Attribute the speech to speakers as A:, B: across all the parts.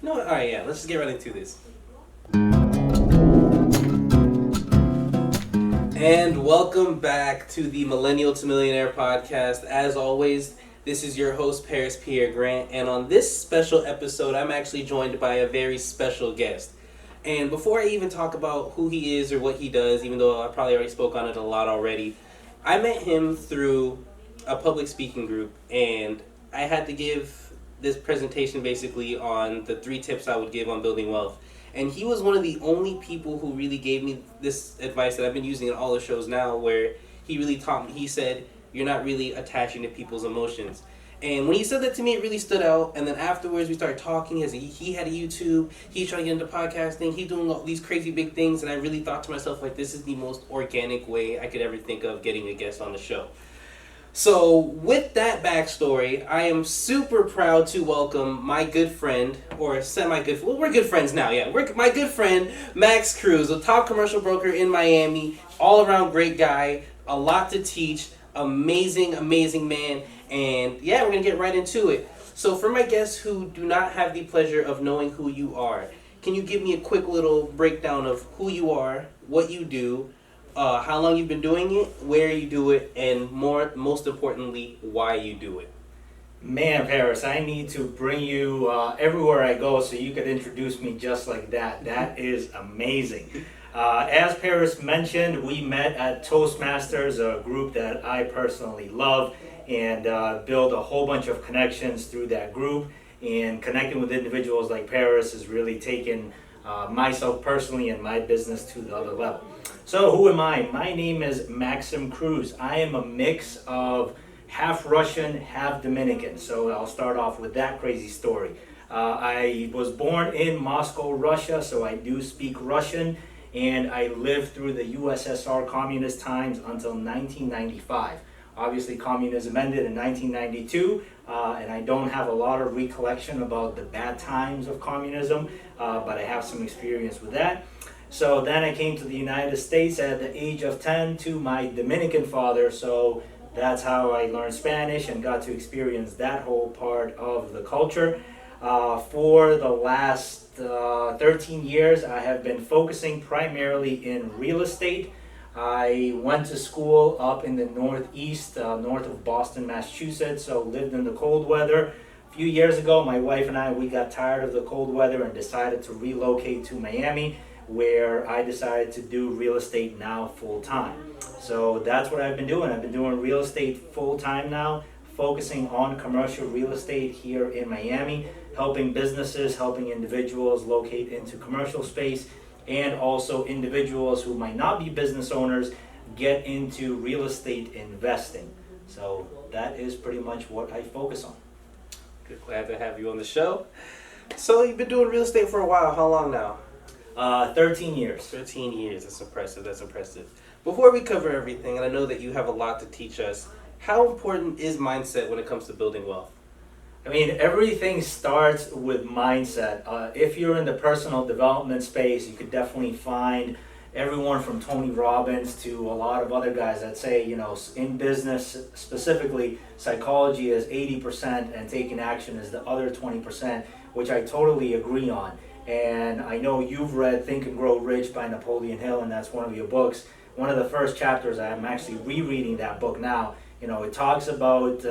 A: You know what? All right, yeah. Let's just get right into this. And welcome back to the Millennial to Millionaire podcast. As always, this is your host, Paris Pierre Grant. And on this special episode, I'm actually joined by a very special guest. And before I even talk about who he is or what he does, even though I probably already spoke on it a lot already, I met him through a public speaking group. And I had to give this presentation basically on the 3 tips I would give on building wealth. And he was one of the only people who really gave me this advice that I've been using in all the shows now, where he really taught me. He said, you're not really attaching to people's emotions. And when he said that to me, it really stood out. And then afterwards, we started talking. He had a YouTube. He's trying to get into podcasting. He's doing all these crazy big things. And I really thought to myself, like, this is the most organic way I could ever think of getting a guest on the show. So, with that backstory, I am super proud to welcome my good friend, or semi-good, well, we're good friends now, yeah. We're my good friend, Max Cruz, a top commercial broker in Miami, all-around great guy, a lot to teach, amazing, amazing man, and yeah, we're going to get right into it. So, for my guests who do not have the pleasure of knowing who you are, can you give me a quick little breakdown of who you are, what you do, how long you've been doing it, where you do it, and most importantly, why you do it?
B: Man, Paris, I need to bring you everywhere I go so you could introduce me just like that. That is amazing. As Paris mentioned, we met at Toastmasters, a group that I personally love, and build a whole bunch of connections through that group. And connecting with individuals like Paris has really taken myself personally and my business to the other level. So who am I? My name is Maxim Cruz. I am a mix of half Russian, half Dominican. So I'll start off with that crazy story. I was born in Moscow, Russia, so I do speak Russian, and I lived through the USSR communist times until 1995. Obviously, communism ended in 1992, and I don't have a lot of recollection about the bad times of communism, but I have some experience with that. So then I came to the United States at the age of 10 to my Dominican father, so that's how I learned Spanish and got to experience that whole part of the culture. For the last 13 years, I have been focusing primarily in real estate. I went to school up in the Northeast, north of Boston, Massachusetts, so lived in the cold weather. A few years ago, my wife and I, we got tired of the cold weather and decided to relocate to Miami, where I decided to do real estate now full time. So that's what I've been doing. I've been doing real estate full time now, focusing on commercial real estate here in Miami, helping businesses, helping individuals locate into commercial space, and also individuals who might not be business owners get into real estate investing. So that is pretty much what I focus on.
A: Good, glad to have you on the show. So you've been doing real estate for a while. How long now?
B: 13 years.
A: 13 years. That's impressive. That's impressive. Before we cover everything, and I know that you have a lot to teach us, how important is mindset when it comes to building wealth?
B: I mean, everything starts with mindset. If you're in the personal development space, you could definitely find everyone from Tony Robbins to a lot of other guys that say, you know, in business specifically, psychology is 80% and taking action is the other 20%, which I totally agree on. And I know you've read Think and Grow Rich by Napoleon Hill, and that's one of your books. One of the first chapters, I'm actually rereading that book now. You know, it talks about,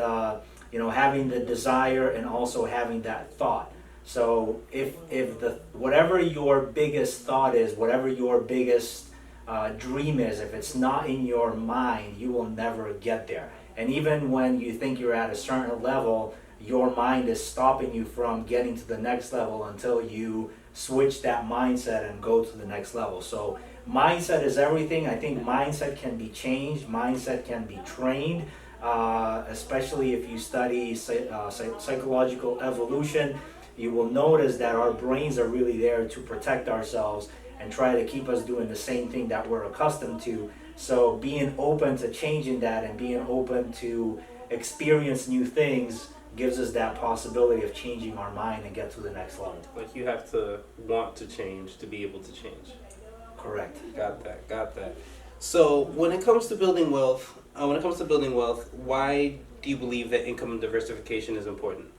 B: having the desire and also having that thought. So if whatever your biggest thought is, whatever your biggest dream is, if it's not in your mind, you will never get there. And even when you think you're at a certain level, your mind is stopping you from getting to the next level until you switch that mindset and go to the next level. So mindset is everything. I think mindset can be changed. Mindset can be trained, especially if you study psychological evolution. You will notice that our brains are really there to protect ourselves and try to keep us doing the same thing that we're accustomed to. So being open to changing that and being open to experience new things gives us that possibility of changing our mind and get to the next level.
A: Like, you have to want to change to be able to change.
B: Correct.
A: Got that. So when it comes to building wealth, why do you believe that income diversification is important?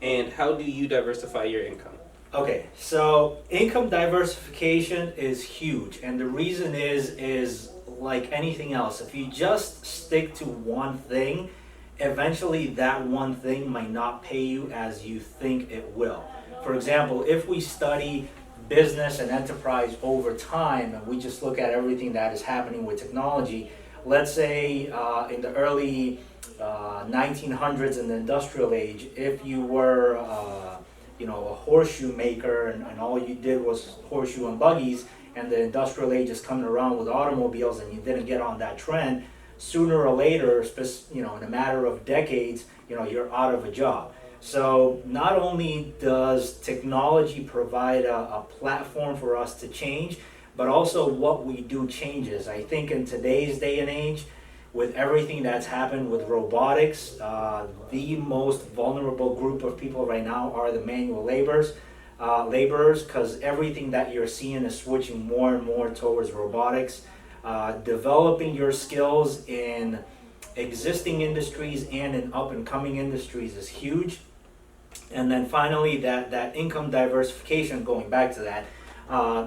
A: And how do you diversify your income?
B: Okay, so income diversification is huge, and the reason is like anything else. If you just stick to one thing, eventually that one thing might not pay you as you think it will. For example, if we study business and enterprise over time, and we just look at everything that is happening with technology, let's say in the early 1900s in the industrial age, if you were a horseshoe maker, and all you did was horseshoe and buggies, and the industrial age is coming around with automobiles, and you didn't get on that trend, sooner or later, in a matter of decades, you're out of a job. So not only does technology provide a platform for us to change, but also what we do changes. I think in today's day and age, with everything that's happened with robotics, the most vulnerable group of people right now are the manual laborers, because everything that you're seeing is switching more and more towards robotics. Developing your skills in existing industries and in up and coming industries is huge. And then finally, that income diversification, going back to that,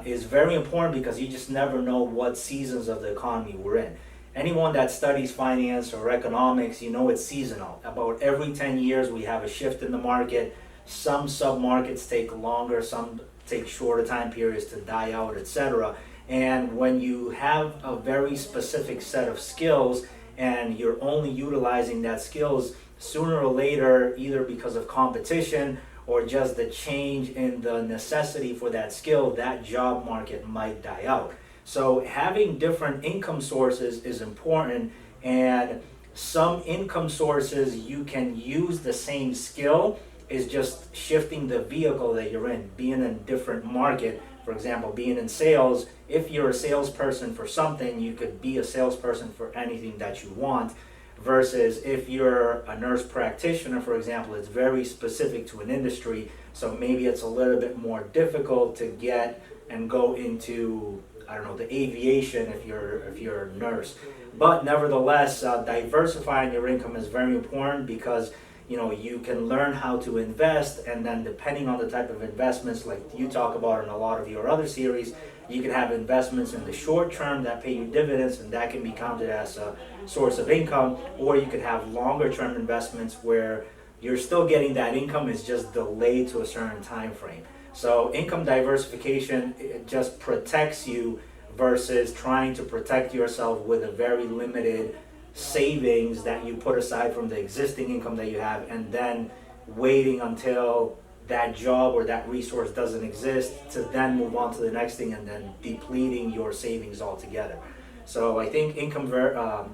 B: is very important because you just never know what seasons of the economy we're in. Anyone that studies finance or economics, it's seasonal. About every 10 years, we have a shift in the market. Some sub-markets take longer, some take shorter time periods to die out, etc. And when you have a very specific set of skills and you're only utilizing that skills, sooner or later, either because of competition or just the change in the necessity for that skill, that job market might die out. So having different income sources is important, and some income sources you can use the same skill, is just shifting the vehicle that you're in, being in a different market. For example, being in sales, if you're a salesperson for something, you could be a salesperson for anything that you want, versus if you're a nurse practitioner, for example, it's very specific to an industry, so maybe it's a little bit more difficult to get and go into, I don't know, the aviation if you're a nurse. But nevertheless, diversifying your income is very important because you can learn how to invest, and then depending on the type of investments, like you talk about in a lot of your other series, you can have investments in the short term that pay you dividends, and that can be counted as a source of income, or you could have longer term investments where you're still getting that income, is just delayed to a certain time frame. So income diversification, it just protects you versus trying to protect yourself with a very limited savings that you put aside from the existing income that you have, and then waiting until that job or that resource doesn't exist to then move on to the next thing, and then depleting your savings altogether. So I think income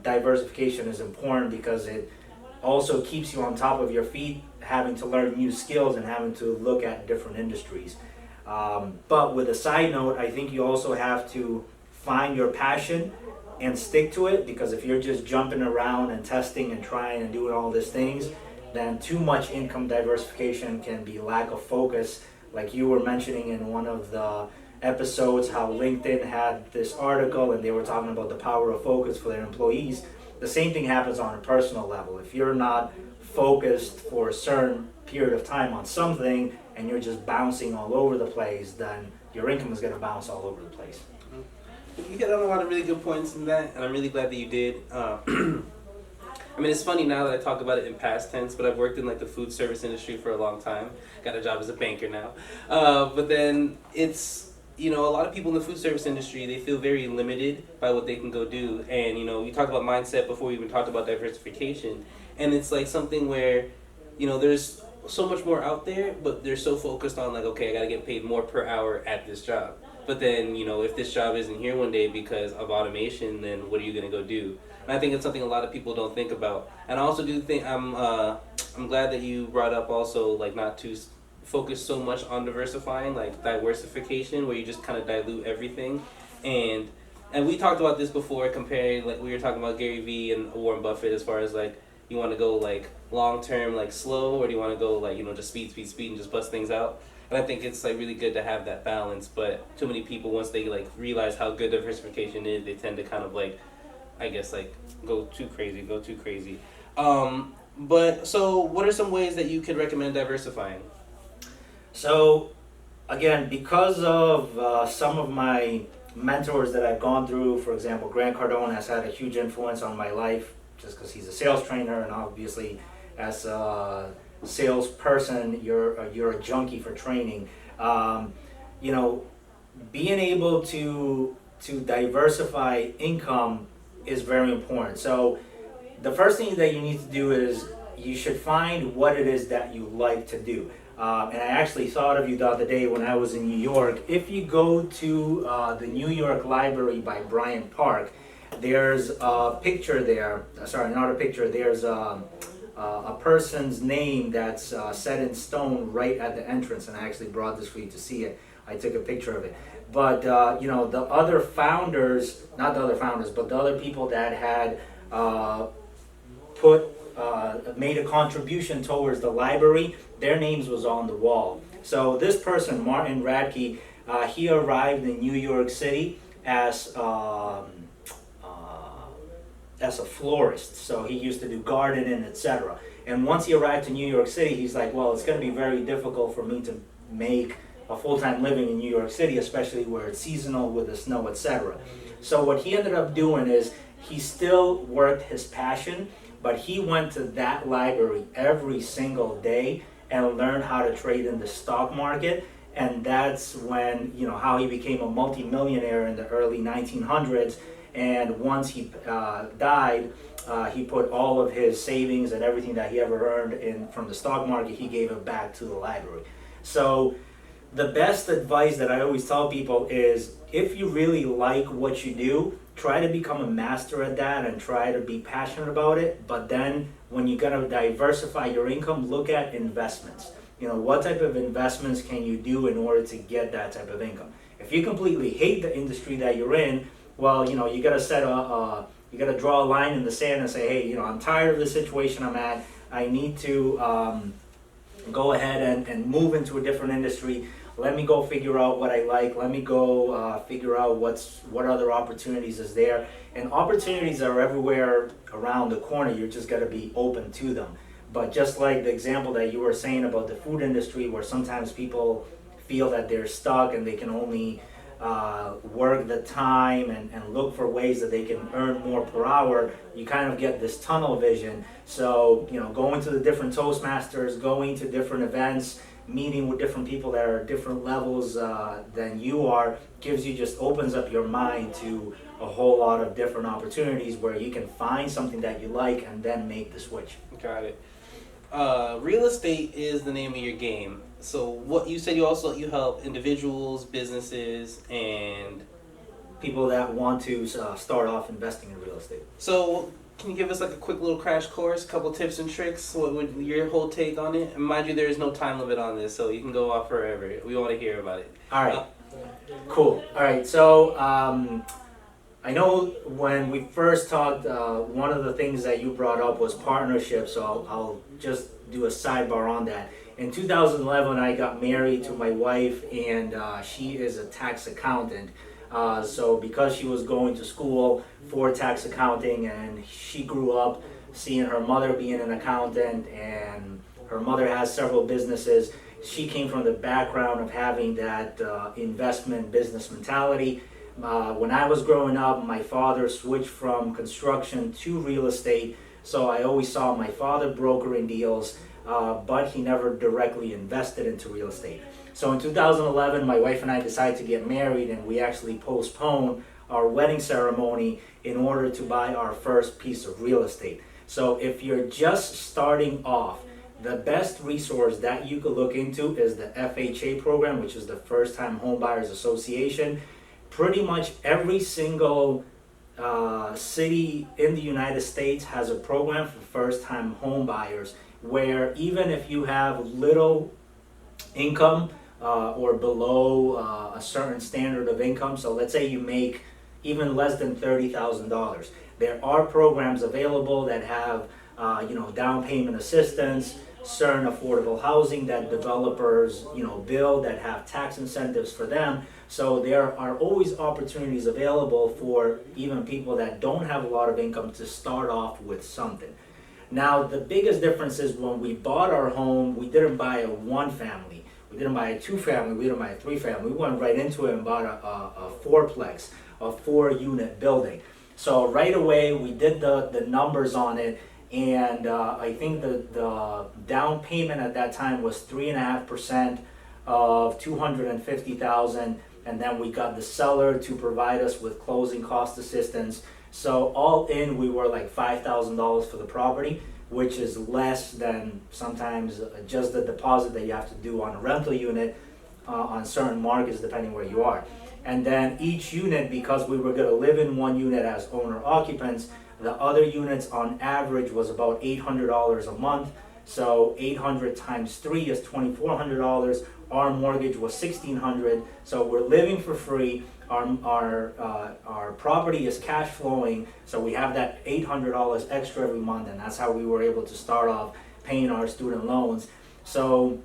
B: diversification is important because it also keeps you on top of your feet, having to learn new skills and having to look at different industries. But with a side note, I think you also have to find your passion and stick to it, because if you're just jumping around and testing and trying and doing all these things, then too much income diversification can be lack of focus. Like you were mentioning in one of the episodes, how LinkedIn had this article and they were talking about the power of focus for their employees. The same thing happens on a personal level. If you're not focused for a certain period of time on something and you're just bouncing all over the place, then your income is going to bounce all over the place.
A: You hit on a lot of really good points in that, and I'm really glad that you did. I mean, it's funny now that I talk about it in past tense, but I've worked in like the food service industry for a long time. Got a job as a banker now. But then it's, a lot of people in the food service industry, they feel very limited by what they can go do. And, you talked about mindset before we even talked about diversification. And it's like something where, there's so much more out there, but they're so focused on like, okay, I got to get paid more per hour at this job. But then, if this job isn't here one day because of automation, then what are you going to go do? And I think it's something a lot of people don't think about. And I also do think I'm glad that you brought up also like not to focus so much on diversifying, like diversification, where you just kind of dilute everything. And we talked about this before, comparing, like we were talking about Gary Vee and Warren Buffett, as far as like you want to go like long term, like slow, or do you want to go like just speed and just bust things out? And I think it's like really good to have that balance. But too many people, once they like realize how good diversification is, they tend to kind of like, I guess, like go too crazy. But so what are some ways that you could recommend diversifying?
B: So Again, because of some of my mentors that I've gone through, for example, Grant Cardone has had a huge influence on my life just because he's a sales trainer, and obviously, as a salesperson, you're a junkie for training. Um, you know, being able to diversify income is very important. So the first thing that you need to do is you should find what it is that you like to do. And I actually thought of you the other day when I was in New York. If you go to the New York Library by Bryant Park, there's a picture there. Sorry, not a picture. There's a person's name that's set in stone right at the entrance, and I actually brought this for you to see it. I took a picture of it. But the other founders, not the other founders, but the other people that had made a contribution towards the library, their names was on the wall. So this person, Martin Radke, he arrived in New York City as a florist. So he used to do gardening, etc. And once he arrived to New York City, he's like, well, it's going to be very difficult for me to make a full-time living in New York City, especially where it's seasonal with the snow, etc. So what he ended up doing is he still worked his passion, but he went to that library every single day and learned how to trade in the stock market. And that's when, how he became a multi-millionaire in the early 1900s. And once he died, he put all of his savings and everything that he ever earned from the stock market, he gave it back to the library. So the best advice that I always tell people is, if you really like what you do, try to become a master at that and try to be passionate about it. But then when you're going to diversify your income, look at investments. What type of investments can you do in order to get that type of income? If you completely hate the industry that you're in, well, you got to you got to draw a line in the sand and say, hey, I'm tired of the situation I'm at. I need to go ahead and move into a different industry. Let me go figure out what I like. Let me go figure out what other opportunities is there. And opportunities are everywhere around the corner. You just got to be open to them. But just like the example that you were saying about the food industry, where sometimes people feel that they're stuck and they can only work the time and look for ways that they can earn more per hour, you kind of get this tunnel vision. So, going to the different Toastmasters, going to different events, meeting with different people that are at different levels than you are, opens up your mind to a whole lot of different opportunities where you can find something that you like and then make the switch.
A: Got it. Real estate is the name of your game. So what you said, you help individuals, businesses, and
B: people that want to start off investing in real estate.
A: So can you give us like a quick little crash course, a couple tips and tricks? What would your whole take on it? And mind you, there is no time limit on this, so you can go off forever. We want to hear about it.
B: All right. Cool. All right. So I know when we first talked, one of the things that you brought up was partnership. So I'll just do a sidebar on that. In 2011, I got married to my wife, and she is a tax accountant. So because she was going to school for tax accounting, and she grew up seeing her mother being an accountant, and her mother has several businesses, she came from the background of having that investment business mentality. When I was growing up, my father switched from construction to real estate, so I always saw my father brokering deals, but he never directly invested into real estate. So in 2011, my wife and I decided to get married, and we actually postponed our wedding ceremony in order to buy our first piece of real estate. So if you're just starting off, the best resource that you could look into is the FHA program, which is the First Time Home Buyers Association. Pretty much every single city in the United States has a program for first-time home buyers, where even if you have little income or below a certain standard of income, so let's say you make even less than $30,000, there are programs available that have down payment assistance, certain affordable housing that developers build that have tax incentives for them. So there are always opportunities available for even people that don't have a lot of income to start off with something. Now, the biggest difference is when we bought our home, we didn't buy a one family. We We didn't buy a 2-family, we didn't buy a 3-family. We went right into it and bought a 4-plex, a 4-unit building. So right away, we did the numbers on it, and I think the down payment at that time was 3.5% of $250,000, and then we got the seller to provide us with closing cost assistance. So all in, we were like $5,000 for the property, which is less than sometimes just the deposit that you have to do on a rental unit on certain markets, depending where you are. And then each unit, because we were going to live in one unit as owner occupants, the other units on average was about $800 a month. So 800 times 3 is $2,400. Our mortgage was $1,600. So we're living for free. Our property is cash flowing, so we have that $800 extra every month, and that's how we were able to start off paying our student loans. So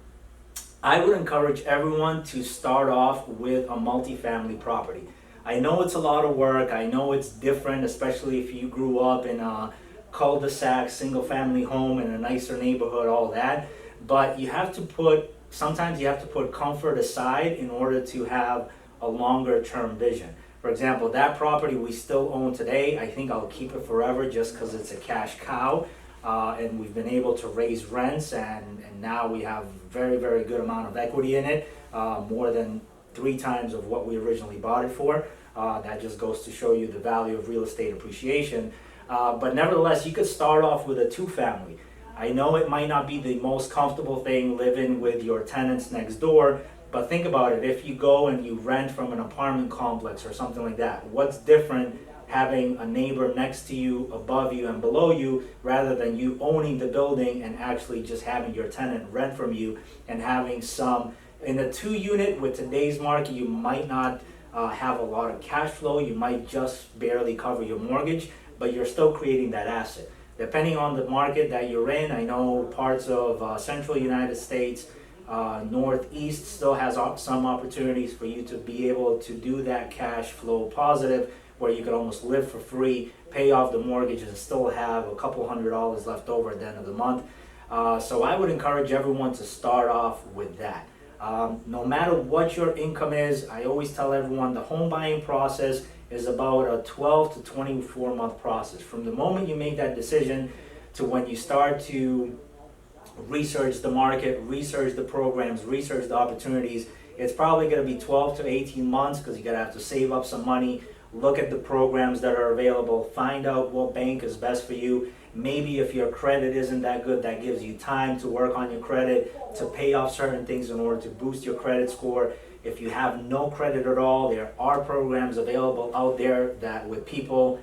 B: I would encourage everyone to start off with a multifamily property. I know it's a lot of work. I know it's different, especially if you grew up in a cul-de-sac, single-family home in a nicer neighborhood, all that. But sometimes you have to put comfort aside in order to have a longer term vision. For example, that property we still own today, I think I'll keep it forever just because it's a cash cow, and we've been able to raise rents, and now we have very, very good amount of equity in it, more than 3 times of what we originally bought it for. That just goes to show you the value of real estate appreciation. But nevertheless, you could start off with a 2-family. I know it might not be the most comfortable thing living with your tenants next door, but think about it. If you go and you rent from an apartment complex or something like that, what's different having a neighbor next to you, above you, and below you, rather than you owning the building and actually just having your tenant rent from you and having some. In a 2-unit with today's market, you might not have a lot of cash flow. You might just barely cover your mortgage, but you're still creating that asset. Depending on the market that you're in, I know parts of central United States, Northeast still has some opportunities for you to be able to do that cash flow positive, where you could almost live for free, pay off the mortgage, and still have a couple $100 left over at the end of the month. So I would encourage everyone to start off with that. No matter what your income is, I always tell everyone the home buying process is about a 12 to 24 month process. From the moment you make that decision to when you start to research the market, research the programs, research the opportunities, it's probably going to be 12 to 18 months because you're going to have to save up some money, look at the programs that are available, find out what bank is best for you. Maybe if your credit isn't that good, that gives you time to work on your credit, to pay off certain things in order to boost your credit score. If you have no credit at all, there are programs available out there that with people,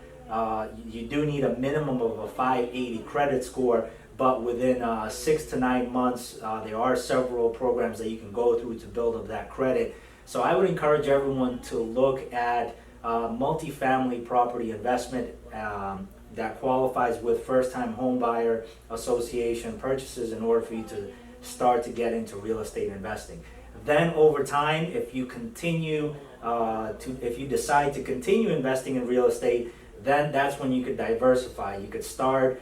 B: you do need a minimum of a 580 credit score, but within 6 to 9 months, there are several programs that you can go through to build up that credit. So I would encourage everyone to look at multifamily property investment that qualifies with first-time home buyer association purchases in order for you to start to get into real estate investing. Then over time, if you decide to continue investing in real estate, then that's when you could diversify. You could start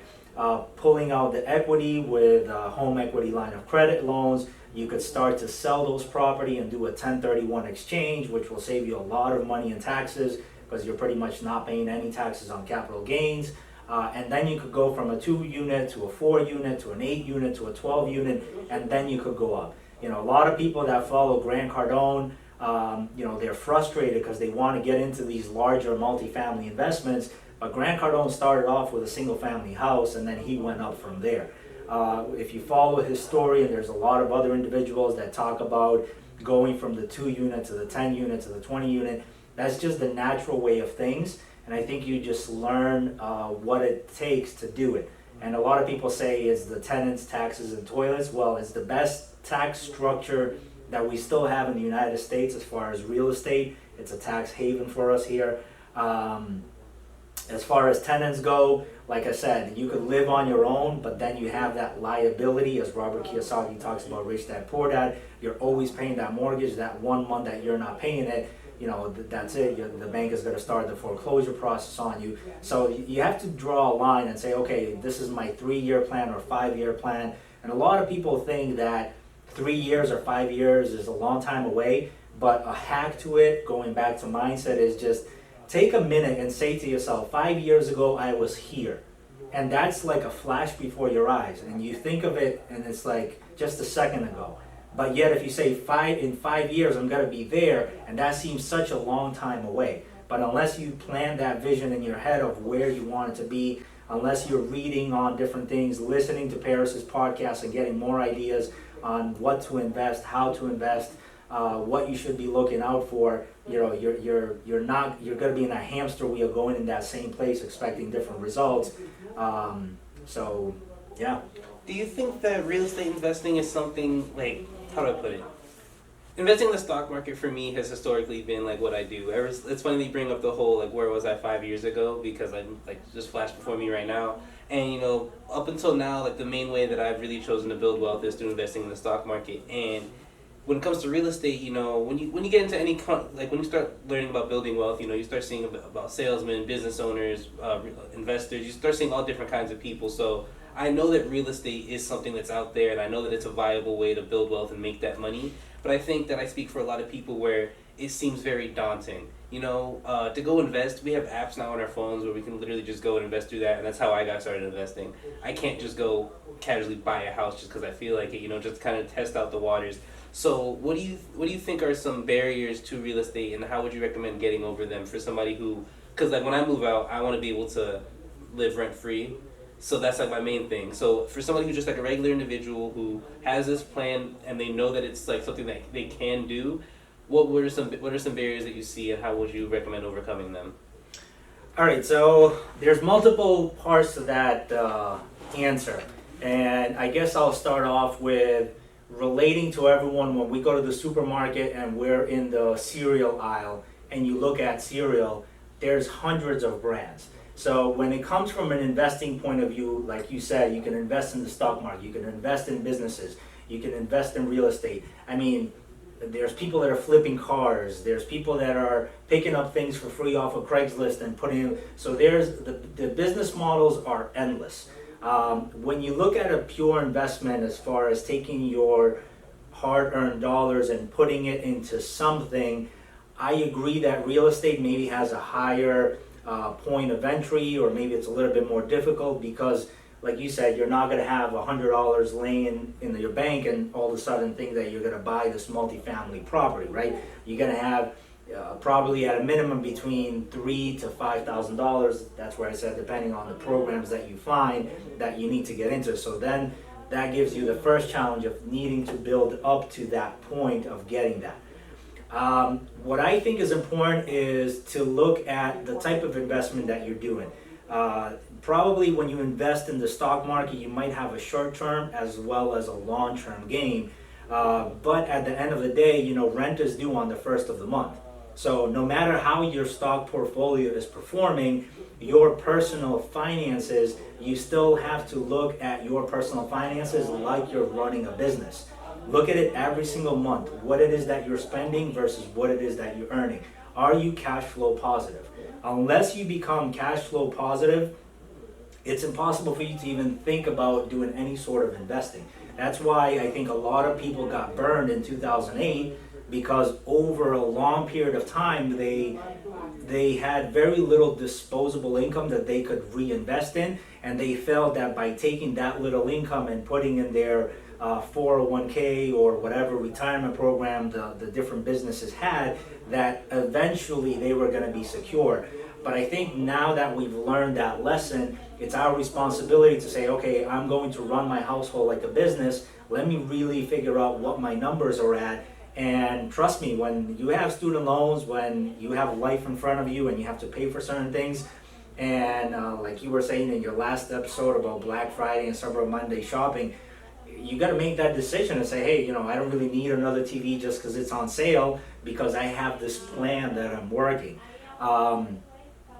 B: pulling out the equity with a home equity line of credit loans. You could start to sell those property and do a 1031 exchange, which will save you a lot of money in taxes because you're pretty much not paying any taxes on capital gains. And then you could go from a 2-unit to a 4-unit to an 8-unit to a 12-unit, and then you could go up. You know, a lot of people that follow Grant Cardone, they're frustrated because they want to get into these larger multifamily investments. But Grant Cardone started off with a single-family house, and then he went up from there. If you follow his story, and there's a lot of other individuals that talk about going from the 2-unit to the 10-unit to the 20-unit, that's just the natural way of things. And I think you just learn what it takes to do it. And a lot of people say it's the tenants, taxes, and toilets. Well, it's the best tax structure that we still have in the United States as far as real estate. It's a tax haven for us here. As far as tenants go, like I said, you could live on your own, but then you have that liability, as Robert Kiyosaki talks about Rich Dad Poor Dad. You're always paying that mortgage. That 1 month that you're not paying it, that's it. The bank is going to start the foreclosure process on you. So you have to draw a line and say, okay, this is my 3-year plan or 5-year plan. And a lot of people think that 3 years or 5 years is a long time away, but a hack to it, going back to mindset, is just take a minute and say to yourself, 5 years ago I was here. And that's like a flash before your eyes. And you think of it and it's like just a second ago. But yet if you say in 5 years I'm gonna be there, and that seems such a long time away. But unless you plan that vision in your head of where you want it to be, unless you're reading on different things, listening to Paris's podcast and getting more ideas on what to invest, how to invest, what you should be looking out for, you're going to be in a hamster wheel going in that same place expecting different results. So yeah.
A: Do you think that real estate investing is something, like, how do I put it? Investing in the stock market for me has historically been like what I do. It's funny that you bring up the whole like where was I 5 years ago, because I'm like just flashed before me right now. And you know, up until now, like the main way that I've really chosen to build wealth is through investing in the stock market. And when it comes to real estate, you know, when you get into when you start learning about building wealth, you know, you start seeing about salesmen, business owners, investors. You start seeing all different kinds of people. So I know that real estate is something that's out there, and I know that it's a viable way to build wealth and make that money. But I think that I speak for a lot of people where it seems very daunting. You know, to go invest, we have apps now on our phones where we can literally just go and invest through that, and that's how I got started investing. I can't just go casually buy a house just because I feel like it, you know, just kind of test out the waters. So what do you think are some barriers to real estate, and how would you recommend getting over them for somebody who, because like when I move out, I want to be able to live rent free. So that's like my main thing. So for somebody who's just like a regular individual who has this plan and they know that it's like something that they can do, what are some barriers that you see, and how would you recommend overcoming them?
B: All right, so there's multiple parts to that answer, and I guess I'll start off with relating to everyone when we go to the supermarket and we're in the cereal aisle and you look at cereal, there's hundreds of brands. So when it comes from an investing point of view, like you said, you can invest in the stock market, you can invest in businesses, you can invest in real estate. I mean, there's people that are flipping cars, there's people that are picking up things for free off of Craigslist and putting, so there's the business models are endless. When you look at a pure investment as far as taking your hard-earned dollars and putting it into something, I agree that real estate maybe has a higher point of entry, or maybe it's a little bit more difficult because, like you said, you're not going to have $100 laying in your bank and all of a sudden think that you're going to buy this multifamily property, right? You're going to have probably at a minimum between $3,000 to $5,000. That's where I said depending on the programs that you find that you need to get into. So then that gives you the first challenge of needing to build up to that point of getting that. What I think is important is to look at the type of investment that you're doing. Probably when you invest in the stock market, you might have a short-term as well as a long-term gain. But at the end of the day, you know, rent is due on the first of the month. So no matter how your stock portfolio is performing, your personal finances, you still have to look at your personal finances like you're running a business. Look at it every single month, what it is that you're spending versus what it is that you're earning. Are you cash flow positive? Unless you become cash flow positive, it's impossible for you to even think about doing any sort of investing. That's why I think a lot of people got burned in 2008, because over a long period of time, they had very little disposable income that they could reinvest in, and they felt that by taking that little income and putting in their 401k or whatever retirement program the different businesses had, that eventually they were going to be secure. But I think now that we've learned that lesson, it's our responsibility to say, okay, I'm going to run my household like a business. Let me really figure out what my numbers are at. And trust me, when you have student loans, when you have life in front of you and you have to pay for certain things, and like you were saying in your last episode about Black Friday and Cyber Monday shopping, you got to make that decision and say, hey, you know, I don't really need another TV just because it's on sale, because I have this plan that I'm working.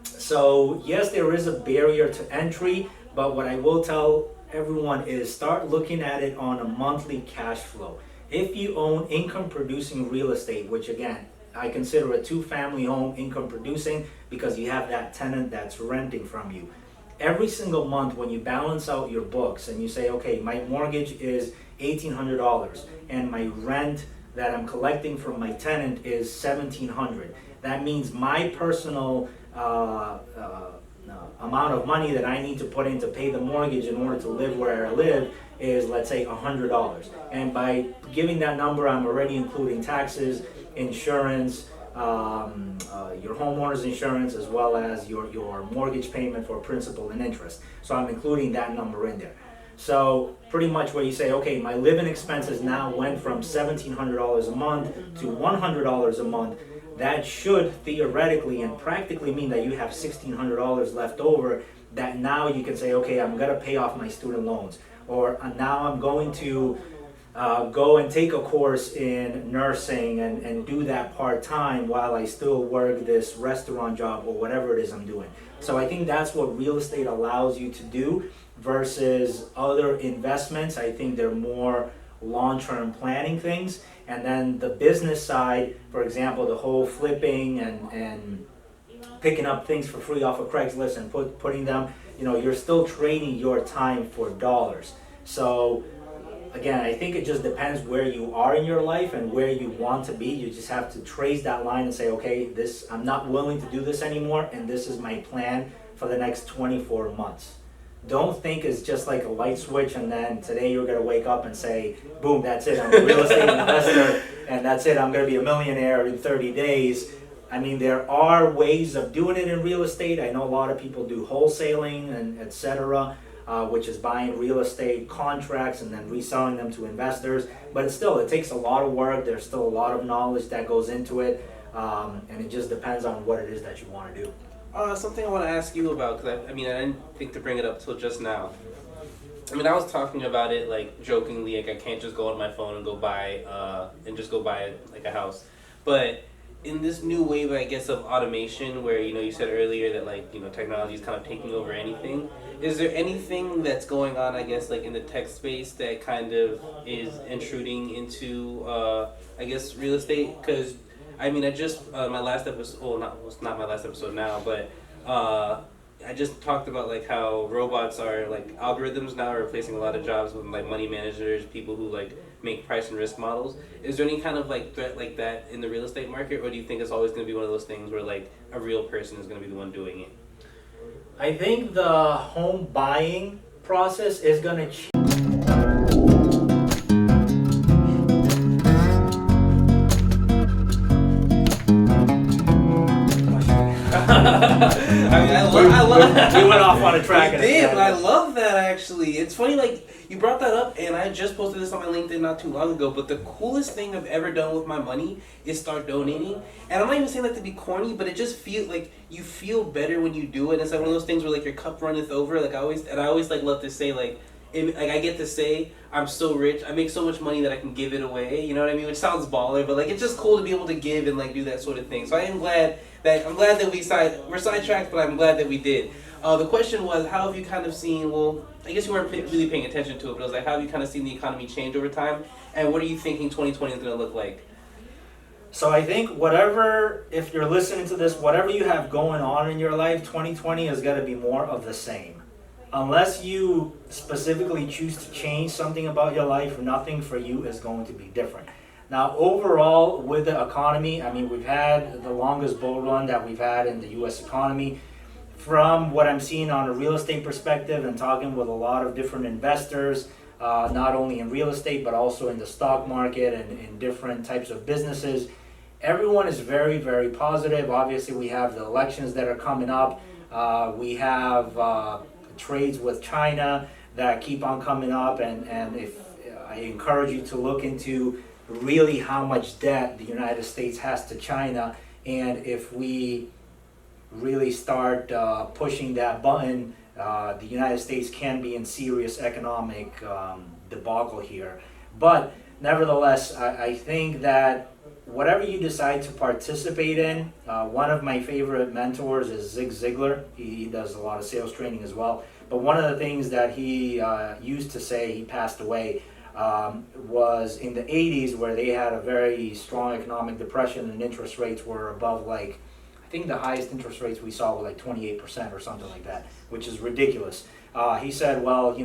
B: So yes, there is a barrier to entry, but what I will tell everyone is start looking at it on a monthly cash flow. If you own income producing real estate, which again, I consider a 2-family home income producing because you have that tenant that's renting from you. Every single month when you balance out your books and you say, okay, my mortgage is $1,800, and my rent that I'm collecting from my tenant is $1,700. That means my personal amount of money that I need to put in to pay the mortgage in order to live where I live is, let's say, $100. And by giving that number, I'm already including taxes, insurance, your homeowner's insurance, as well as your mortgage payment for principal and interest. So I'm including that number in there. So pretty much where you say, okay, my living expenses now went from $1,700 a month to $100 a month, that should theoretically and practically mean that you have $1,600 left over that now you can say, okay, I'm going to pay off my student loans, or now I'm going to go and take a course in nursing and do that part-time while I still work this restaurant job or whatever it is I'm doing. So I think that's what real estate allows you to do versus other investments. I think they're more long-term planning things. And then the business side, for example, the whole flipping and picking up things for free off of Craigslist and putting them, you're still trading your time for dollars. So again, I think it just depends where you are in your life and where you want to be. You just have to trace that line and say, okay, I'm not willing to do this anymore, and this is my plan for the next 24 months. Don't think it's just like a light switch and then today you're going to wake up and say, boom, that's it, I'm a real estate investor, and that's it, I'm going to be a millionaire in 30 days. I mean, there are ways of doing it in real estate. I know a lot of people do wholesaling and etc., which is buying real estate contracts and then reselling them to investors. But it takes a lot of work. There's still a lot of knowledge that goes into it, and it just depends on what it is that you want to do.
A: Something I want to ask you about, because I didn't think to bring it up till just now. I was talking about it like jokingly, like I can't just go on my phone and go buy like a house. But in this new wave, I guess, of automation, where you said earlier that technology is kind of taking over anything. Is there anything that's going on, I guess, like in the tech space that kind of is intruding into, I guess, real estate? Because I just my last episode, well, it's not my last episode now, but I just talked about like how robots are like algorithms now are replacing a lot of jobs with like money managers, people who like make price and risk models. Is there any kind of like threat like that in the real estate market, or do you think it's always going to be one of those things where like a real person is going to be the one doing it?
B: I think the home buying process is going to change. We went off on a track.
A: We did, but I love that actually. It's funny, like you brought that up, and I just posted this on my LinkedIn not too long ago. But the coolest thing I've ever done with my money is start donating. And I'm not even saying that to be corny, but it just feels like you feel better when you do it. It's like one of those things where like your cup runneth over. Like I always like love to say like I get to say I'm so rich, I make so much money that I can give it away. You know what I mean? Which sounds baller, but like it's just cool to be able to give and like do that sort of thing. So I'm glad that we're sidetracked, but I'm glad that we did. The question was, how have you kind of seen? Well, I guess you weren't really paying attention to it, but it was like, how have you kind of seen the economy change over time, and what are you thinking 2020 is going to look like?
B: So I think if you're listening to this, whatever you have going on in your life, 2020 is going to be more of the same. Unless you specifically choose to change something about your life, nothing for you is going to be different. Now, overall, with the economy, we've had the longest bull run that we've had in the U.S. economy. From what I'm seeing on a real estate perspective and talking with a lot of different investors, not only in real estate, but also in the stock market and in different types of businesses, everyone is very, very positive. Obviously, we have the elections that are coming up. We have trades with China that keep on coming up, and if I encourage you to look into really how much debt the United States has to China, and if we really start pushing that button, the United States can be in serious economic debacle here. But nevertheless, I think that whatever you decide to participate in, one of my favorite mentors is Zig Ziglar. He does a lot of sales training as well. But one of the things that he used to say, he passed away, was in the 80s, where they had a very strong economic depression and interest rates were above, like, I think the highest interest rates we saw were like 28% or something like that, which is ridiculous. He said, well,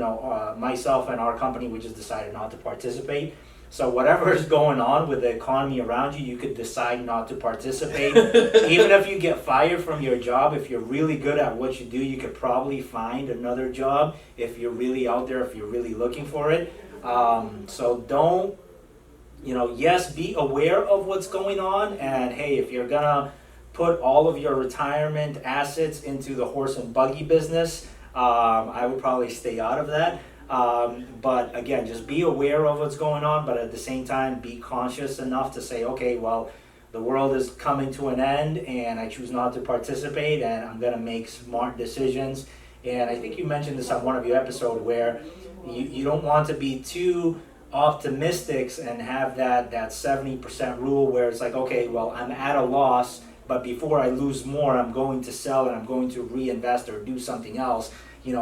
B: myself and our company, we just decided not to participate. So whatever is going on with the economy around you, you could decide not to participate. Even if you get fired from your job, if you're really good at what you do, you could probably find another job if you're really out there, if you're really looking for it. So don't, yes, be aware of what's going on. And hey, if you're gonna put all of your retirement assets into the horse and buggy business, I would probably stay out of that. But again, just be aware of what's going on, but at the same time, be conscious enough to say, okay, well, the world is coming to an end and I choose not to participate and I'm going to make smart decisions. And I think you mentioned this on one of your episodes where you don't want to be too optimistic and have that 70% rule where it's like, okay, well, I'm at a loss, but before I lose more, I'm going to sell and I'm going to reinvest or do something else.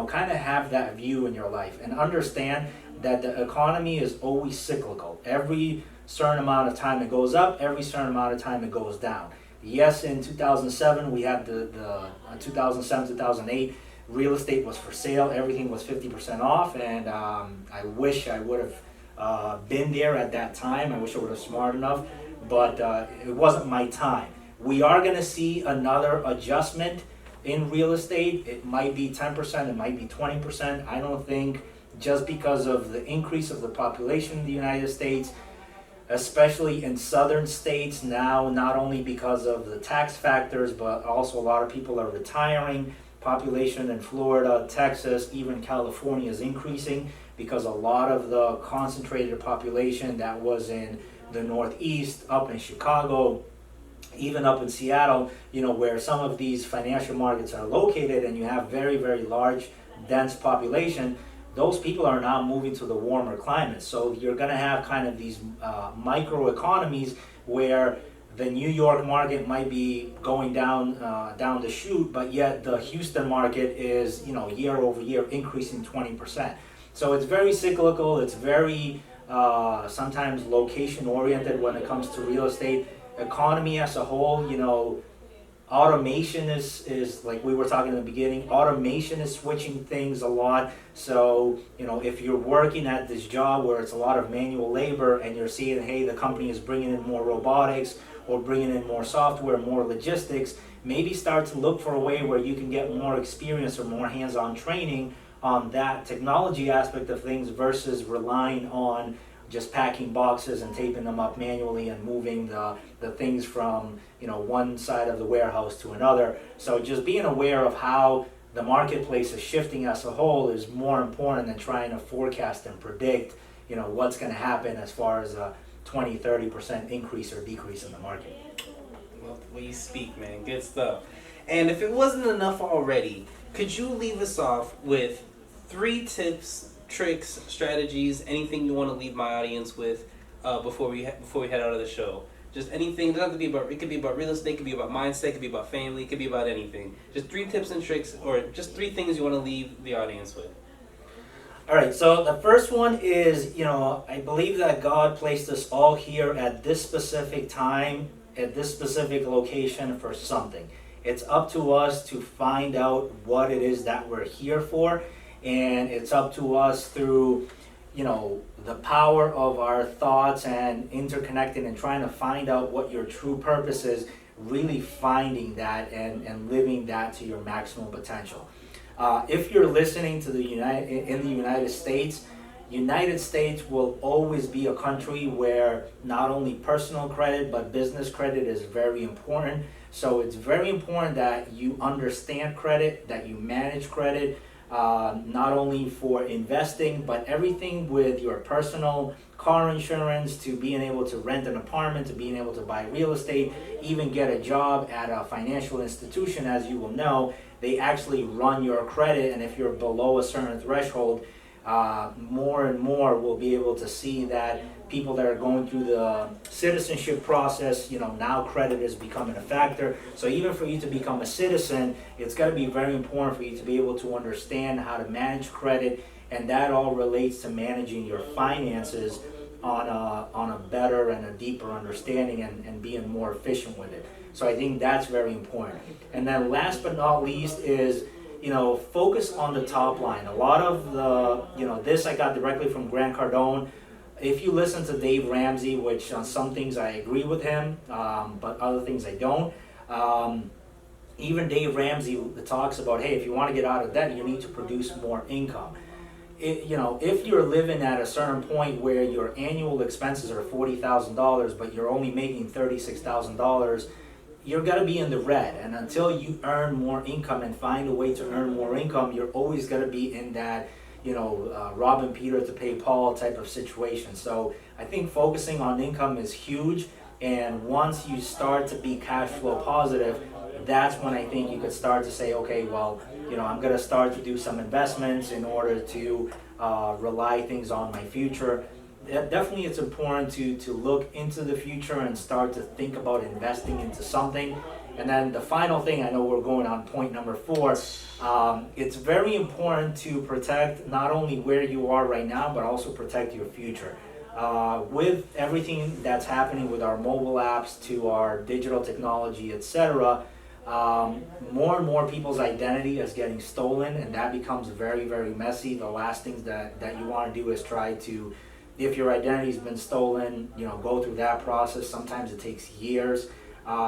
B: Kind of have that view in your life and understand that the economy is always cyclical. Every certain amount of time it goes up, every certain amount of time it goes down. Yes, in 2007, we had the 2007, 2008, real estate was for sale, everything was 50% off, and I wish I would have been there at that time. I wish I would have smart enough, but it wasn't my time. We are going to see another adjustment in real estate. It might be 10%, it might be 20%. I don't think just because of the increase of the population in the United States, especially in southern states now, not only because of the tax factors, but also a lot of people are retiring. Population in Florida, Texas, even California is increasing because a lot of the concentrated population that was in the Northeast, up in Chicago, even up in Seattle, where some of these financial markets are located and you have very, very large, dense population, those people are now moving to the warmer climates. So you're going to have kind of these micro economies where the New York market might be going down the chute, but yet the Houston market is, year over year increasing 20%. So it's very cyclical. It's very sometimes location oriented when it comes to real estate. Economy as a whole, automation is like we were talking in the beginning, automation is switching things a lot. So, if you're working at this job where it's a lot of manual labor and you're seeing, hey, the company is bringing in more robotics or bringing in more software, more logistics, maybe start to look for a way where you can get more experience or more hands-on training on that technology aspect of things versus relying on just packing boxes and taping them up manually and moving the things from one side of the warehouse to another. So just being aware of how the marketplace is shifting as a whole is more important than trying to forecast and predict what's going to happen as far as a 20-30% increase or decrease in the market.
A: Well, the way you speak, man, good stuff. And if it wasn't enough already, could you leave us off with 3 tips, tricks, strategies, anything you want to leave my audience with before we head out of the show? Just anything. It doesn't have to be about. It could be about real estate. It could be about mindset. It could be about family. It could be about anything. Just 3 tips and tricks, or just 3 things you want to leave the audience with.
B: All right. So the first one is, I believe that God placed us all here at this specific time, at this specific location for something. It's up to us to find out what it is that we're here for. And it's up to us through, the power of our thoughts and interconnecting and trying to find out what your true purpose is, really finding that and living that to your maximum potential. If you're listening to in the United States, United States will always be a country where not only personal credit but business credit is very important. So it's very important that you understand credit, that you manage credit, not only for investing, but everything with your personal car insurance, to being able to rent an apartment, to being able to buy real estate, even get a job at a financial institution. As you will know, they actually run your credit, and if you're below a certain threshold, more and more will be able to see that people that are going through the citizenship process, now credit is becoming a factor. So even for you to become a citizen, it's got to be very important for you to be able to understand how to manage credit, and that all relates to managing your finances on a better and a deeper understanding and being more efficient with it. So I think that's very important. And then last but not least is, focus on the top line. A lot of this I got directly from Grant Cardone. If you listen to Dave Ramsey, which on some things I agree with him, but other things I don't. Even Dave Ramsey talks about, hey, if you want to get out of debt, you need to produce more income. If you're living at a certain point where your annual expenses are $40,000, but you're only making $36,000, you're gonna be in the red. And until you earn more income and find a way to earn more income, you're always gonna be in that, robbing Peter to pay Paul type of situation. So I think focusing on income is huge. And once you start to be cash flow positive, that's when I think you could start to say, okay, well, I'm going to start to do some investments in order to rely things on my future. Definitely it's important to look into the future and start to think about investing into something. And then the final thing, I know we're going on point number 4, it's very important to protect not only where you are right now, but also protect your future. With everything that's happening with our mobile apps to our digital technology, etc., more and more people's identity is getting stolen, and that becomes very, very messy. The last things that you want to do is try to, if your identity's been stolen, go through that process. Sometimes it takes years.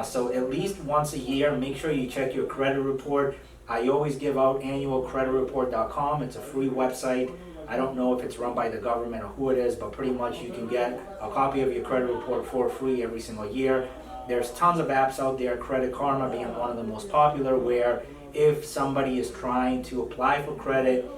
B: So at least once a year, make sure you check your credit report. I always give out annualcreditreport.com. It's a free website. I don't know if it's run by the government or who it is, but pretty much you can get a copy of your credit report for free every single year. There's tons of apps out there, Credit Karma being one of the most popular, where if somebody is trying to apply for credit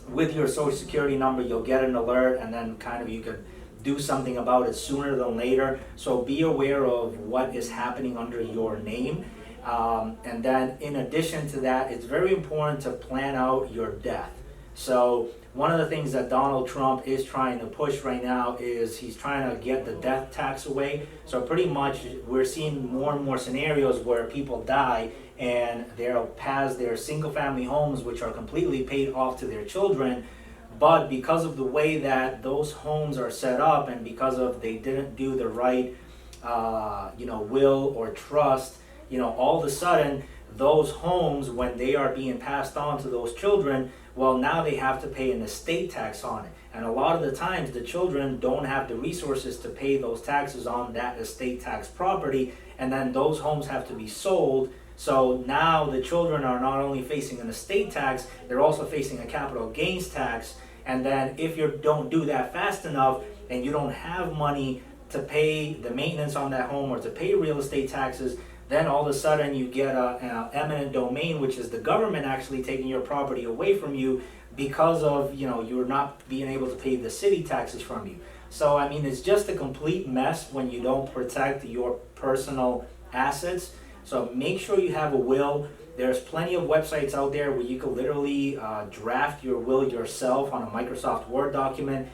B: with your social security number, you'll get an alert, and then kind of you could do something about it sooner than later. So be aware of what is happening under your name. And then in addition to that, it's very important to plan out your death. So one of the things that Donald Trump is trying to push right now is he's trying to get the death tax away. So pretty much we're seeing more and more scenarios where people die and they'll pass their single family homes, which are completely paid off to their children. But because of the way that those homes are set up, and because of they didn't do the right will or trust, all of a sudden those homes, when they are being passed on to those children, well, now they have to pay an estate tax on it. And a lot of the times the children don't have the resources to pay those taxes on that estate tax property, and then those homes have to be sold. So now the children are not only facing an estate tax, they're also facing a capital gains tax. And then if you don't do that fast enough and you don't have money to pay the maintenance on that home or to pay real estate taxes, then all of a sudden you get an eminent domain, which is the government actually taking your property away from you because of, you're not being able to pay the city taxes from you. So, I mean, it's just a complete mess when you don't protect your personal assets. So make sure you have a will. There's plenty of websites out there where you can literally draft your will yourself on a Microsoft Word document.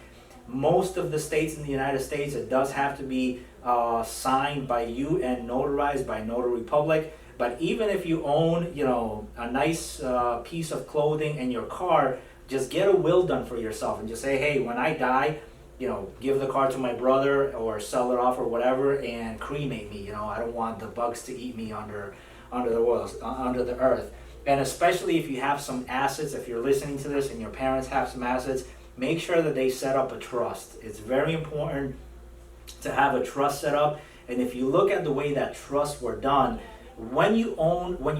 B: Most of the states in the United States, it does have to be signed by you and notarized by Notary Public. But even if you own, a nice piece of clothing and your car, just get a will done for yourself and just say, hey, when I die, give the car to my brother or sell it off or whatever and cremate me. I don't want the bugs to eat me under the earth. And especially if you have some assets, if you're listening to this and your parents have some assets, make sure that they set up a trust. It's very important to have a trust set up. And if you look at the way that trusts were done, when you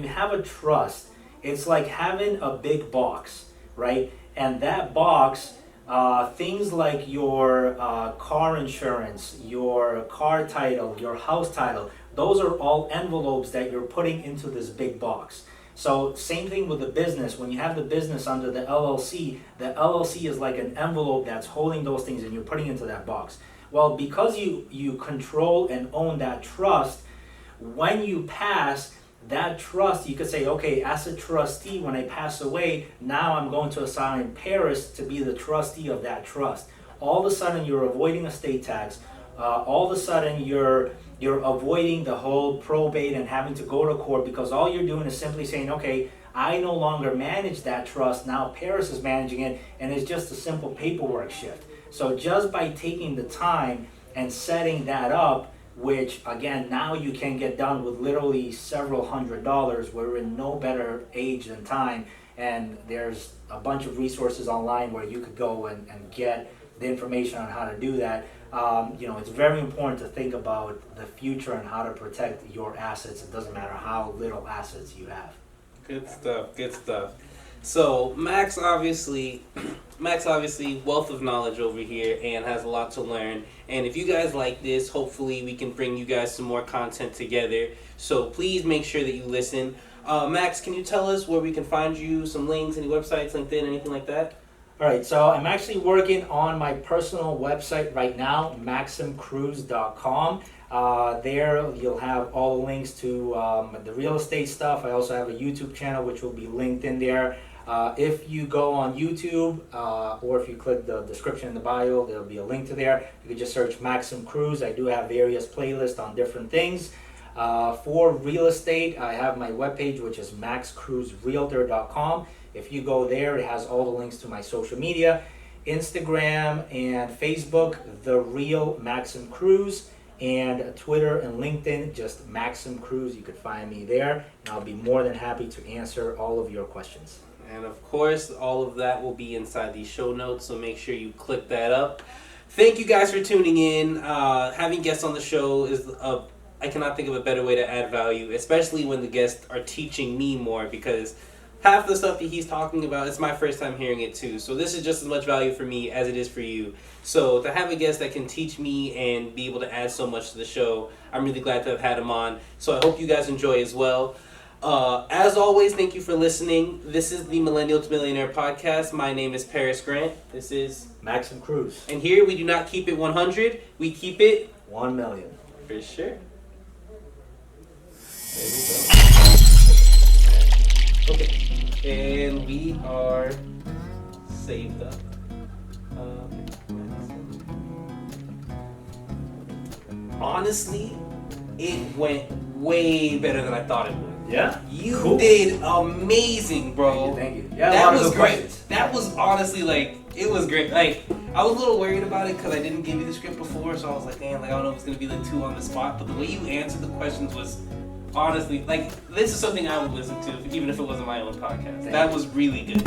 B: have a trust, it's like having a big box, right? And that box, things like your car insurance, your car title, your house title, those are all envelopes that you're putting into this big box. So same thing with the business. When you have the business under the LLC is like an envelope that's holding those things and you're putting into that box. Well, because you control and own that trust, when you pass that trust, you could say, okay, as a trustee, when I pass away, now I'm going to assign Paris to be the trustee of that trust. All of a sudden, you're avoiding estate tax. All of a sudden, you're avoiding the whole probate and having to go to court, because all you're doing is simply saying, okay, I no longer manage that trust. Now Paris is managing it, and it's just a simple paperwork shift. So just by taking the time and setting that up, which again, now you can get done with literally several $100s. We're in no better age than time, and there's a bunch of resources online where you could go and get the information on how to do that. It's very important to think about the future and how to protect your assets. It doesn't matter how little assets you have.
A: Good stuff. Good stuff. So Max obviously, wealth of knowledge over here and has a lot to learn. And if you guys like this, hopefully we can bring you guys some more content together. So please make sure that you listen. Max, can you tell us where we can find you? Some links, any websites, LinkedIn, anything like that?
B: All right, so I'm actually working on my personal website right now, maximcruise.com. There you'll have all the links to the real estate stuff. I also have a YouTube channel which will be linked in there. If you go on YouTube or if you click the description in the bio, there'll be a link to there. You can just search Maxim Cruise. I do have various playlists on different things. For real estate, I have my webpage, which is maxcruiserealtor.com. If you go there, it has all the links to my social media, Instagram and Facebook, The Real Maxim Cruise, and Twitter and LinkedIn, just Maxim Cruise. You could find me there, and I'll be more than happy to answer all of your questions.
A: And of course, all of that will be inside the show notes, so make sure you click that up. Thank you guys for tuning in. Having guests on the show I cannot think of a better way to add value, especially when the guests are teaching me more, because half the stuff that he's talking about, it's my first time hearing it too. So this is just as much value for me as it is for you. So to have a guest that can teach me and be able to add so much to the show, I'm really glad to have had him on. So I hope you guys enjoy as well. As always, thank you for listening. This is the Millennial to Millionaire podcast. My name is Paris Grant. This is
B: Maxim Cruise.
A: And here we do not keep it 100. We keep it
B: 1 million.
A: For sure. There we go. Okay. And we are saved up. Honestly, it went way better than I thought it would.
B: Yeah?
A: You did amazing, bro.
B: Thank you. Yeah,
A: that was great. That was honestly it was great. I was a little worried about it because I didn't give you the script before, so I was like, damn, I don't know if it's gonna be too on the spot. But the way you answered the questions was honestly, this is something I would listen to, even if it wasn't my own podcast. That was really good.